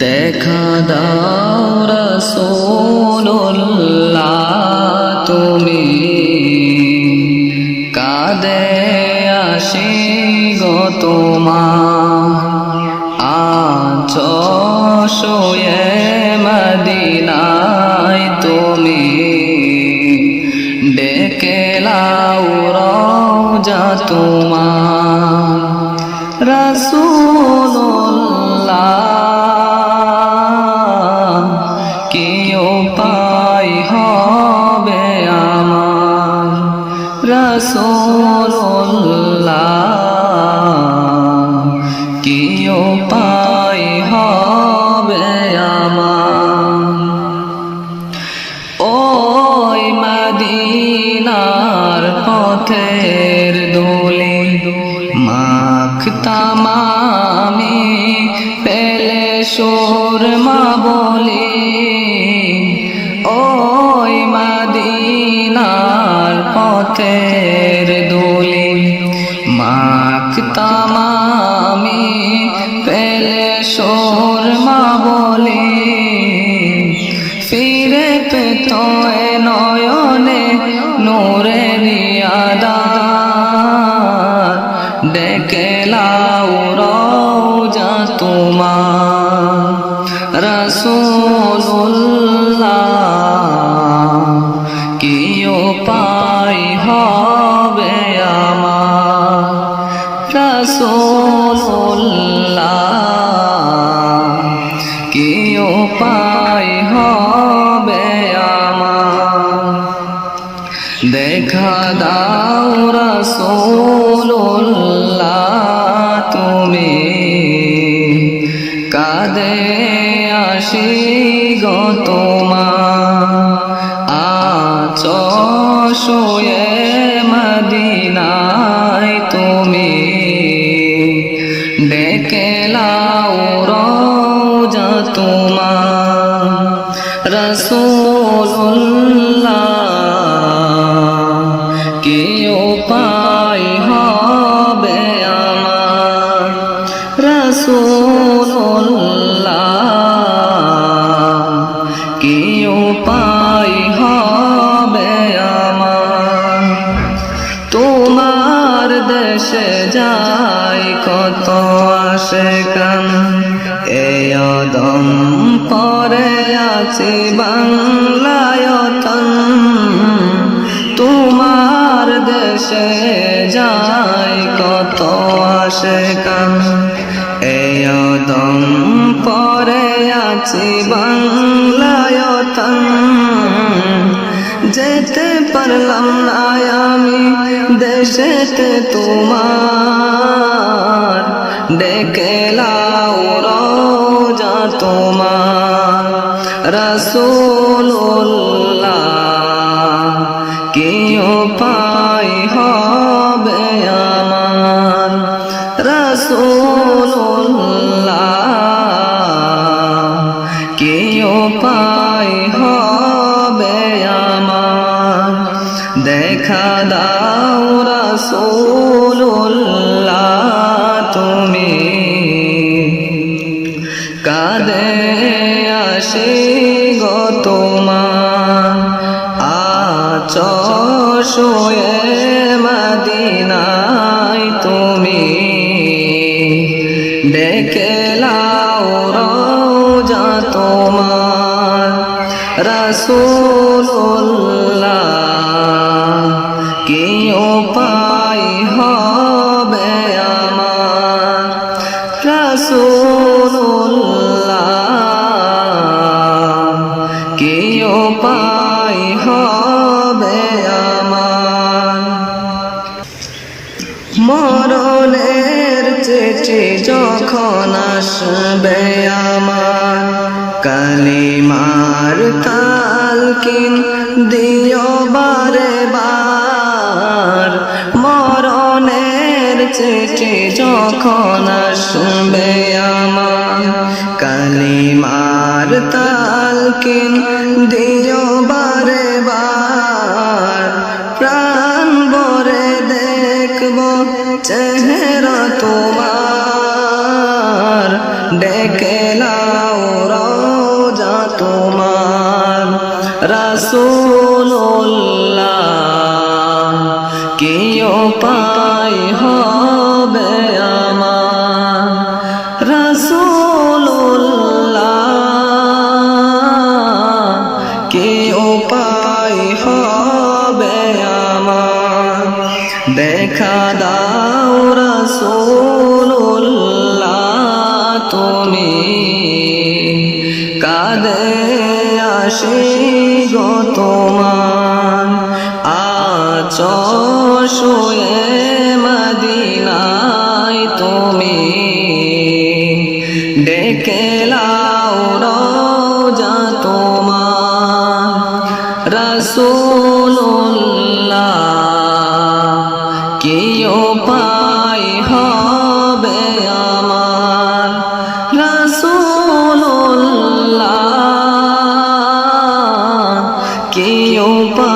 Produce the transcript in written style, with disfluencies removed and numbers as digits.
দেখা দাও রাসূলুল্লাহ তুমি কাঁদে আসি গো তোমার আছো শুয়ে মদিনায় তুমি ডেকে লাও রওজা তোমার রাসূলুল্লাহ কি উপায় হবে আমার রাসূলুল্লাহ কি উপায় হবে আমার ওই মদিনার পথের ধুলি মাখতাম আমি পেলে সুরমা বলি ওই মদিনার পথের ধুলি মাখতাম আমি পেলে সুরমা বলি ফিরে পেত এ নয়নে নূরের আধার ডেকে লাও রওজা তোমার রাসূলুল্লাহ কি উপায় হবে আমার রাসূলুল্লাহ কি উপায় হবে আমার দেখা দাও রাসূলুল্লাহ তুমি কাঁদে আসি গো তোমার আছো শুয়ে মদিনায় তুমি ডেকে লাও রওজা তোমার রাসূলুল্লাহ কি উপায় হবে আমার রাসূলুল্লাহ কি উপায় হবে আমার তোমার দেশে যাই কত আশিকান এই অদম পরে আছি বাংলায়তন তোমার দেশে যাই কত আশিকান এই অদম পরে আছি বাংলায়তন যেতে পারলাম না আমি দেশেতে তোমার ডেকে লাও রওজা তোমার রাসূলুল্লাহ কি উপায় হবে আমার রাসূলুল্লাহ কি উপায় হবে আমার দেখা দাও রাসূলুল্লাহ তুমি কাঁদে আসি গো তোমার আছো শুয়ে মদিনায় তুমি ডেকে লাও রওজা তোমার রাসূলুল্লাহ কি উপায় হবে আমার রাসূলুল্লাহ কি উপায় হবে আমার মরণের চিঠি যখন আসবে আমার কালিমার তালকিন দিও বারে বার মরণের চিঠি যখন আসবে আমার কালিমার তালকিন দিও বারে বার প্রাণ ভরে দেখব চেহারা তোমার ডেকে লাও রাসূলুল্লাহ কি উপায় হবে আমার রাসূলুল্লাহ কি উপায় হবে আমার দেখা দাও রাসূলুল্লাহ তুমি কাঁদে আসি গো তোমার আছো শুয়ে মদিনায় তুমি ডেকে লাও রোজা তোমার রাসূলুল্লাহ কি উপায় হবে আমার রাসূলুল্লাহ কি উপায়